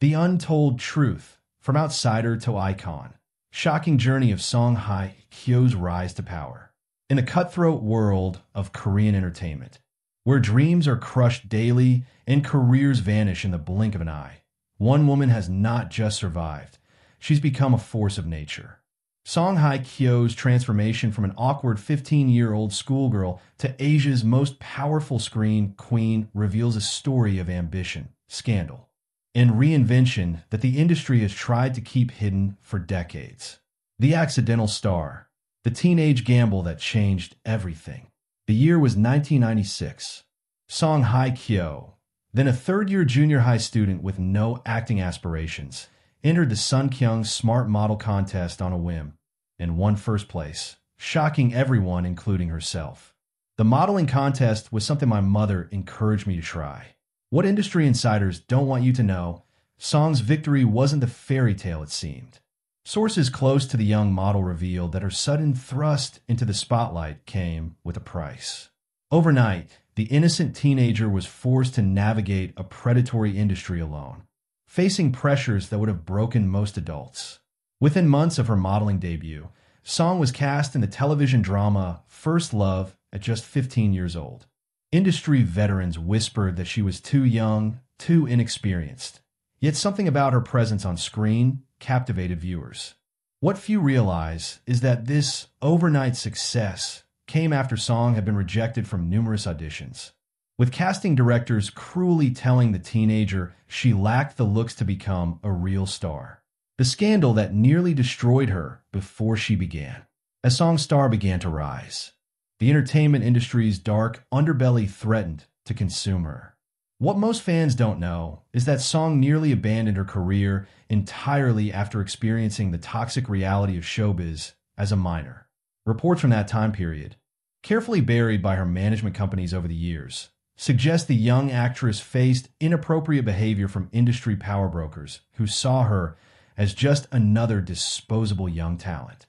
The Untold Truth, From Outsider to Icon. Shocking journey of Song Hye Kyo's rise to power. In a cutthroat world of Korean entertainment, where dreams are crushed daily and careers vanish in the blink of an eye, one woman has not just survived, she's become a force of nature. Song Hye Kyo's transformation from an awkward 15-year-old schoolgirl to Asia's most powerful screen queen reveals a story of ambition, scandal, and reinvention that the industry has tried to keep hidden for decades. The accidental star, the teenage gamble that changed everything. The year was 1996. Song Hye Kyo, then a third-year junior high student with no acting aspirations, entered the Sunkyung's Smart Model Contest on a whim and won first place, shocking everyone, including herself. The modeling contest was something my mother encouraged me to try. What industry insiders don't want you to know, Song's victory wasn't the fairy tale it seemed. Sources close to the young model revealed that her sudden thrust into the spotlight came with a price. Overnight, the innocent teenager was forced to navigate a predatory industry alone, facing pressures that would have broken most adults. Within months of her modeling debut, Song was cast in the television drama First Love at just 15 years old. Industry veterans whispered that she was too young, too inexperienced. Yet something about her presence on screen captivated viewers. What few realize is that this overnight success came after Song had been rejected from numerous auditions, with casting directors cruelly telling the teenager she lacked the looks to become a real star. The scandal that nearly destroyed her before she began. As Song's star began to rise, the entertainment industry's dark underbelly threatened to consume her. What most fans don't know is that Song nearly abandoned her career entirely after experiencing the toxic reality of showbiz as a minor. Reports from that time period, carefully buried by her management companies over the years, suggest the young actress faced inappropriate behavior from industry power brokers who saw her as just another disposable young talent.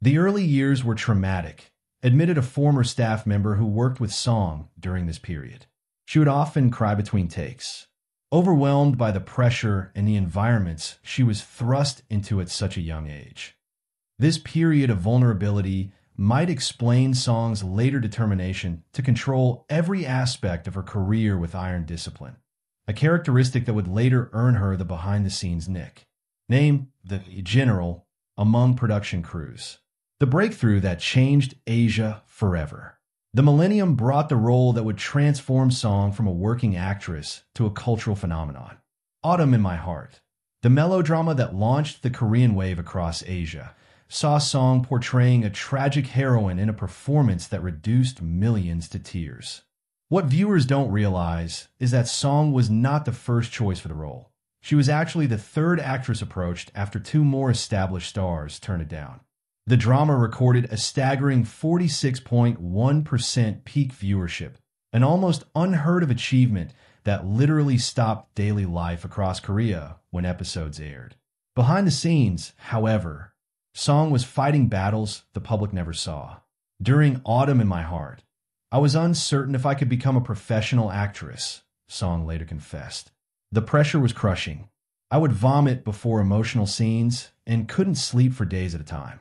The early years were traumatic, admitted a former staff member who worked with Song during this period. She would often cry between takes, overwhelmed by the pressure and the environments she was thrust into at such a young age. This period of vulnerability might explain Song's later determination to control every aspect of her career with iron discipline, a characteristic that would later earn her the behind-the-scenes nick, named the General among production crews. The breakthrough that changed Asia forever. The millennium brought the role that would transform Song from a working actress to a cultural phenomenon. Autumn in My Heart, the melodrama that launched the Korean wave across Asia, saw Song portraying a tragic heroine in a performance that reduced millions to tears. What viewers don't realize is that Song was not the first choice for the role. She was actually the third actress approached after two more established stars turned it down. The drama recorded a staggering 46.1% peak viewership, an almost unheard-of achievement that literally stopped daily life across Korea when episodes aired. Behind the scenes, however, Song was fighting battles the public never saw. During Autumn in My Heart, I was uncertain if I could become a professional actress, Song later confessed. The pressure was crushing. I would vomit before emotional scenes and couldn't sleep for days at a time.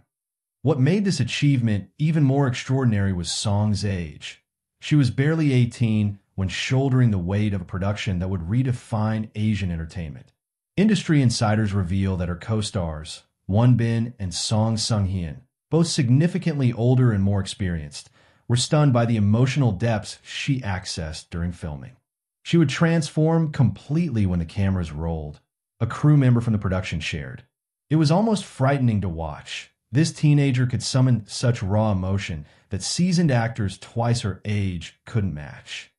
What made this achievement even more extraordinary was Song's age. She was barely 18 when shouldering the weight of a production that would redefine Asian entertainment. Industry insiders reveal that her co-stars, Won Bin and Song Sung-hyun, both significantly older and more experienced, were stunned by the emotional depths she accessed during filming. She would transform completely when the cameras rolled, a crew member from the production shared. It was almost frightening to watch. This teenager could summon such raw emotion that seasoned actors twice her age couldn't match.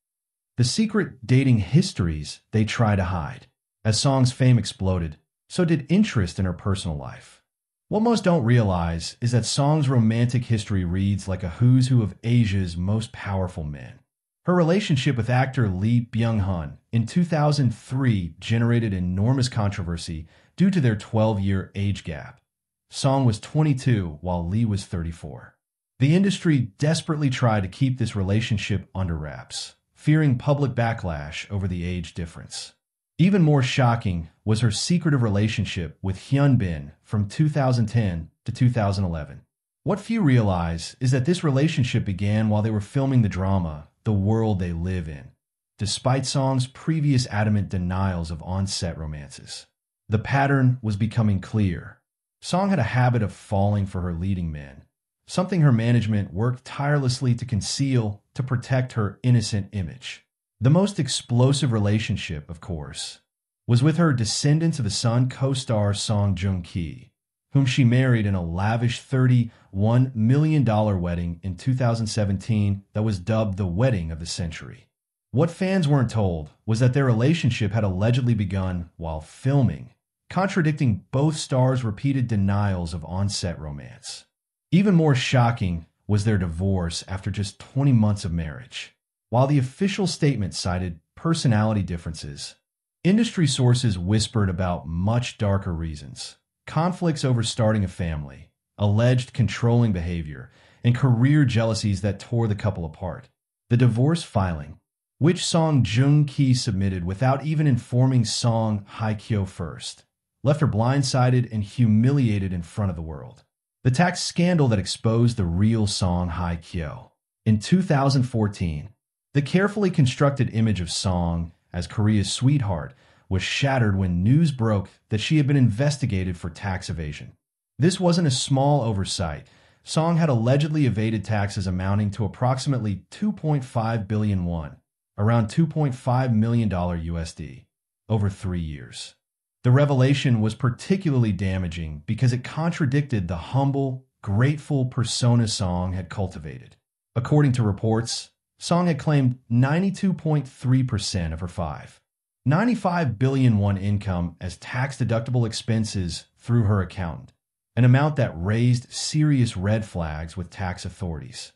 The secret dating histories they try to hide. As Song's fame exploded, so did interest in her personal life. What most don't realize is that Song's romantic history reads like a who's who of Asia's most powerful men. Her relationship with actor Lee Byung-hun in 2003 generated enormous controversy due to their 12-year age gap. Song was 22 while Lee was 34. The industry desperately tried to keep this relationship under wraps, fearing public backlash over the age difference. Even more shocking was her secretive relationship with Hyun-bin from 2010 to 2011. What few realize is that this relationship began while they were filming the drama The World They Live In, despite Song's previous adamant denials of on-set romances. The pattern was becoming clear. Song had a habit of falling for her leading men, something her management worked tirelessly to conceal to protect her innocent image. The most explosive relationship, of course, was with her Descendants of the Sun co-star Song Joong-ki, whom she married in a lavish $31 million wedding in 2017 that was dubbed the wedding of the century. What fans weren't told was that their relationship had allegedly begun while filming, contradicting both stars' repeated denials of on-set romance. Even more shocking was their divorce after just 20 months of marriage. While the official statement cited personality differences, industry sources whispered about much darker reasons: conflicts over starting a family, alleged controlling behavior, and career jealousies that tore the couple apart. The divorce filing, which Song Joong-ki submitted without even informing Song Hye Kyo first, left her blindsided and humiliated in front of the world. The tax scandal that exposed the real Song Hye Kyo. In 2014, the carefully constructed image of Song as Korea's sweetheart was shattered when news broke that she had been investigated for tax evasion. This wasn't a small oversight. Song had allegedly evaded taxes amounting to approximately 2.5 billion won, around $2.5 million USD, over 3 years. The revelation was particularly damaging because it contradicted the humble, grateful persona Song had cultivated. According to reports, Song had claimed 92.3% of her 95 billion won income as tax-deductible expenses through her accountant, an amount that raised serious red flags with tax authorities.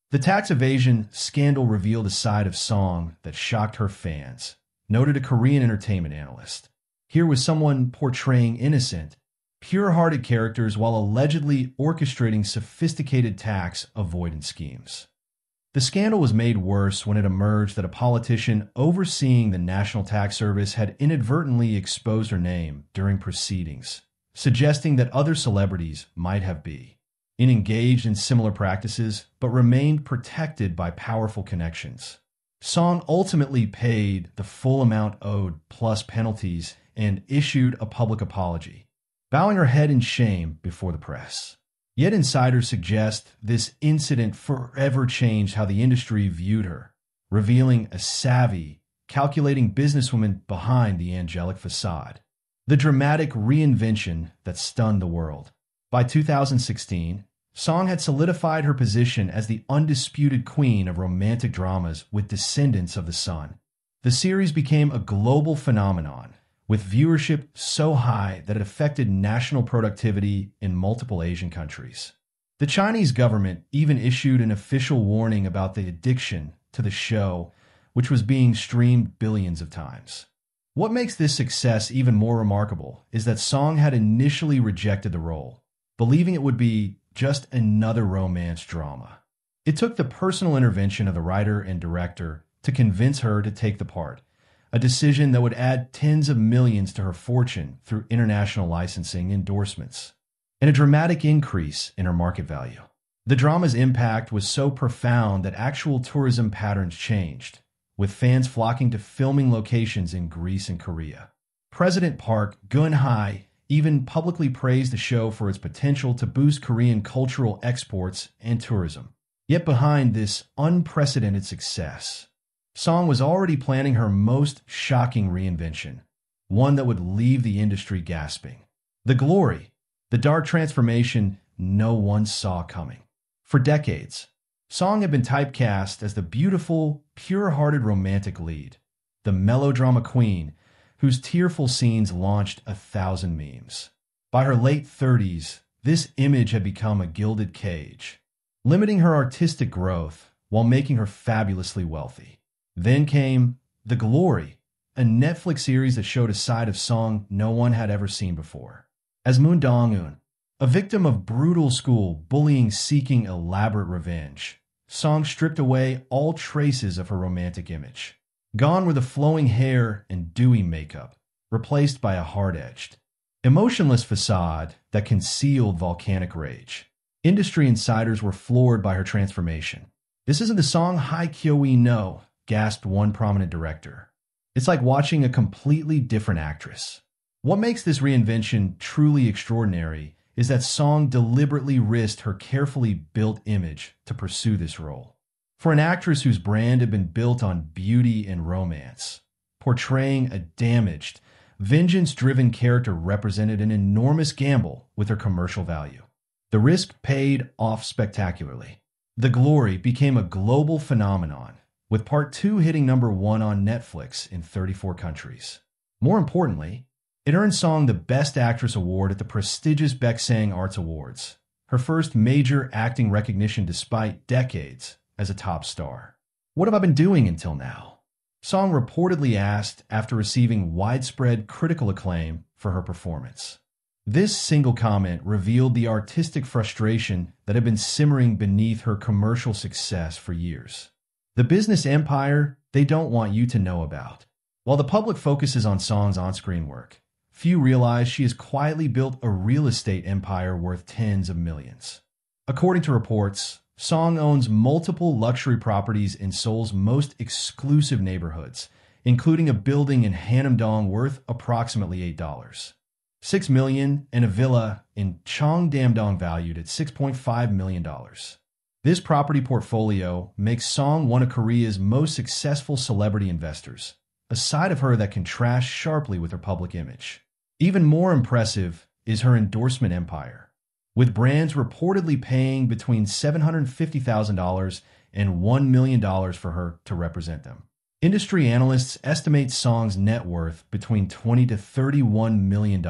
The tax evasion scandal revealed a side of Song that shocked her fans, noted a Korean entertainment analyst. Here was someone portraying innocent, pure-hearted characters while allegedly orchestrating sophisticated tax avoidance schemes. The scandal was made worse when it emerged that a politician overseeing the National Tax Service had inadvertently exposed her name during proceedings, suggesting that other celebrities might have been engaged in similar practices but remained protected by powerful connections. Song ultimately paid the full amount owed plus penalties and issued a public apology, bowing her head in shame before the press. Yet insiders suggest this incident forever changed how the industry viewed her, revealing a savvy, calculating businesswoman behind the angelic facade. The dramatic reinvention that stunned the world. By 2016, Song had solidified her position as the undisputed queen of romantic dramas with Descendants of the Sun. The series became a global phenomenon, with viewership so high that it affected national productivity in multiple Asian countries. The Chinese government even issued an official warning about the addiction to the show, which was being streamed billions of times. What makes this success even more remarkable is that Song had initially rejected the role, believing it would be just another romance drama. It took the personal intervention of the writer and director to convince her to take the part, a decision that would add tens of millions to her fortune through international licensing endorsements, and a dramatic increase in her market value. The drama's impact was so profound that actual tourism patterns changed, with fans flocking to filming locations in Greece and Korea. President Park Geun-hye even publicly praised the show for its potential to boost Korean cultural exports and tourism. Yet behind this unprecedented success, Song was already planning her most shocking reinvention, one that would leave the industry gasping. The glory, the dark transformation no one saw coming. For decades, Song had been typecast as the beautiful, pure-hearted romantic lead, the melodrama queen whose tearful scenes launched 1,000 memes. By her late 30s, this image had become a gilded cage, limiting her artistic growth while making her fabulously wealthy. Then came The Glory, a Netflix series that showed a side of Song no one had ever seen before. As Moon Dong-eun, a victim of brutal school bullying seeking elaborate revenge, Song stripped away all traces of her romantic image. Gone were the flowing hair and dewy makeup, replaced by a hard-edged, emotionless facade that concealed volcanic rage. Industry insiders were floored by her transformation. "This isn't the Song Hye Kyo we know," gasped one prominent director. "It's like watching a completely different actress." What makes this reinvention truly extraordinary is that Song deliberately risked her carefully built image to pursue this role. For an actress whose brand had been built on beauty and romance, portraying a damaged, vengeance-driven character represented an enormous gamble with her commercial value. The risk paid off spectacularly. The Glory became a global phenomenon, with Part 2 hitting #1 on Netflix in 34 countries. More importantly, it earned Song the Best Actress award at the prestigious Baeksang Arts Awards, her first major acting recognition despite decades as a top star. "What have I been doing until now?" Song reportedly asked after receiving widespread critical acclaim for her performance. This single comment revealed the artistic frustration that had been simmering beneath her commercial success for years. The business empire they don't want you to know about. While the public focuses on Song's on-screen work, few realize she has quietly built a real estate empire worth tens of millions. According to reports, Song owns multiple luxury properties in Seoul's most exclusive neighborhoods, including a building in Hanam-dong worth approximately $6 million and a villa in Cheongdam-dong valued at $6.5 million. This property portfolio makes Song one of Korea's most successful celebrity investors, a side of her that contrasts sharply with her public image. Even more impressive is her endorsement empire, with brands reportedly paying between $750,000 and $1 million for her to represent them. Industry analysts estimate Song's net worth between $20 to $31 million,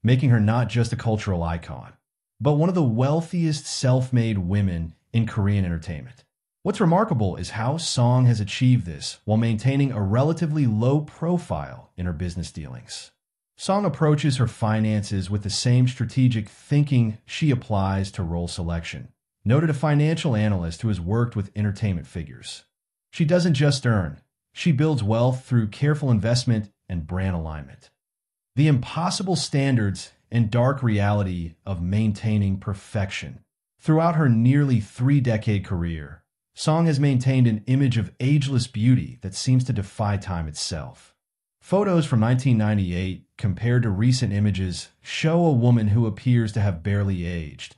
making her not just a cultural icon, but one of the wealthiest self-made women in Korean entertainment. What's remarkable is how Song has achieved this while maintaining a relatively low profile in her business dealings. Song approaches her finances with the same strategic thinking she applies to role selection, noted a financial analyst who has worked with entertainment figures. She doesn't just earn, she builds wealth through careful investment and brand alignment. The impossible standards and dark reality of maintaining perfection. Throughout her nearly 3-decade career, Song has maintained an image of ageless beauty that seems to defy time itself. Photos from 1998 compared to recent images show a woman who appears to have barely aged,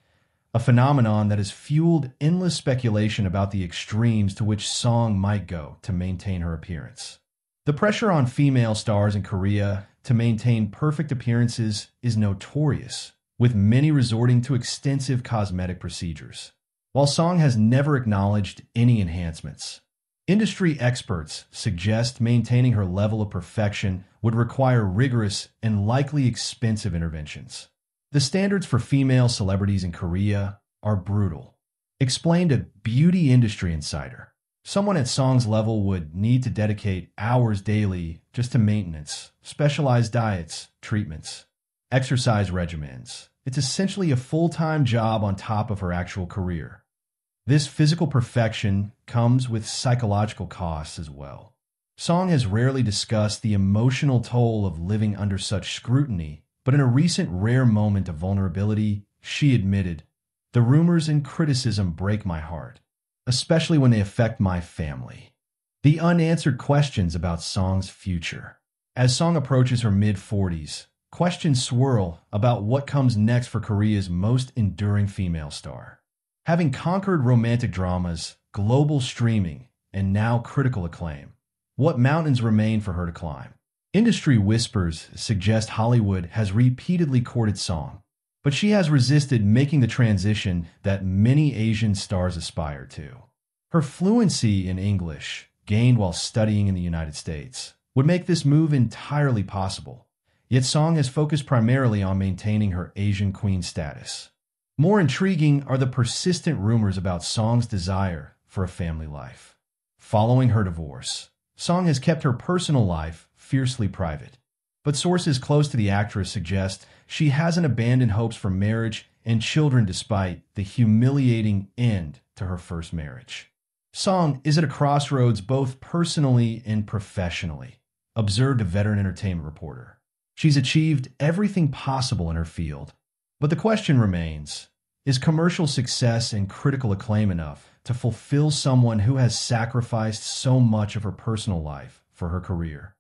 a phenomenon that has fueled endless speculation about the extremes to which Song might go to maintain her appearance. The pressure on female stars in Korea to maintain perfect appearances is notorious, with many resorting to extensive cosmetic procedures. While Song has never acknowledged any enhancements, industry experts suggest maintaining her level of perfection would require rigorous and likely expensive interventions. The standards for female celebrities in Korea are brutal. Explained a beauty industry insider, someone at Song's level would need to dedicate hours daily just to maintenance, specialized diets, treatments, exercise regimens. It's essentially a full-time job on top of her actual career. This physical perfection comes with psychological costs as well. Song has rarely discussed the emotional toll of living under such scrutiny, but in a recent rare moment of vulnerability, she admitted, "The rumors and criticism break my heart, especially when they affect my family." The unanswered questions about Song's future. As Song approaches her mid-40s, questions swirl about what comes next for Korea's most enduring female star. Having conquered romantic dramas, global streaming, and now critical acclaim, what mountains remain for her to climb? Industry whispers suggest Hollywood has repeatedly courted Song, but she has resisted making the transition that many Asian stars aspire to. Her fluency in English, gained while studying in the United States, would make this move entirely possible, yet Song has focused primarily on maintaining her Asian queen status. More intriguing are the persistent rumors about Song's desire for a family life. Following her divorce, Song has kept her personal life fiercely private, but sources close to the actress suggest she hasn't abandoned hopes for marriage and children despite the humiliating end to her first marriage. Song is at a crossroads both personally and professionally. observed a veteran entertainment reporter. She's achieved everything possible in her field. But the question remains, is commercial success and critical acclaim enough to fulfill someone who has sacrificed so much of her personal life for her career?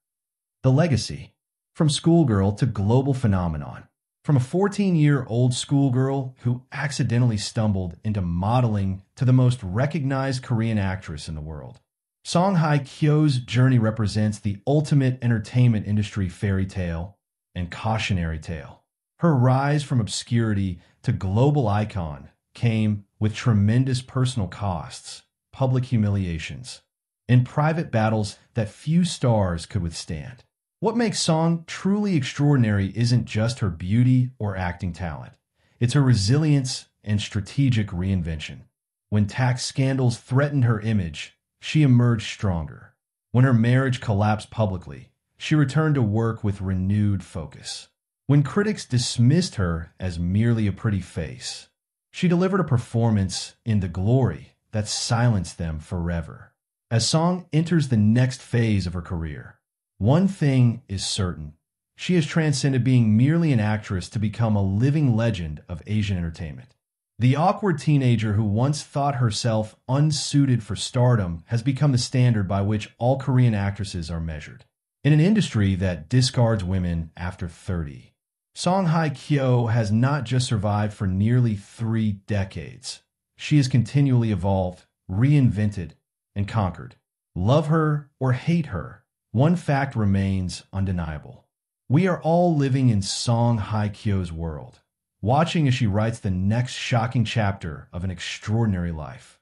The legacy. From schoolgirl to global phenomenon. From a 14-year-old schoolgirl who accidentally stumbled into modeling to the most recognized Korean actress in the world. Song Hye Kyo's journey represents the ultimate entertainment industry fairy tale and cautionary tale. Her rise from obscurity to global icon came with tremendous personal costs, public humiliations, and private battles that few stars could withstand. What makes Song truly extraordinary isn't just her beauty or acting talent. It's her resilience and strategic reinvention. When tax scandals threatened her image, she emerged stronger. When her marriage collapsed publicly, she returned to work with renewed focus. When critics dismissed her as merely a pretty face, she delivered a performance in the glory that silenced them forever. As Song enters the next phase of her career, one thing is certain. She has transcended being merely an actress to become a living legend of Asian entertainment. The awkward teenager who once thought herself unsuited for stardom has become the standard by which all Korean actresses are measured. In an industry that discards women after 30, Song Hye Kyo has not just survived for nearly 3 decades. She has continually evolved, reinvented, and conquered. Love her or hate her, one fact remains undeniable. We are all living in Song Hye Kyo's world, watching as she writes the next shocking chapter of an extraordinary life.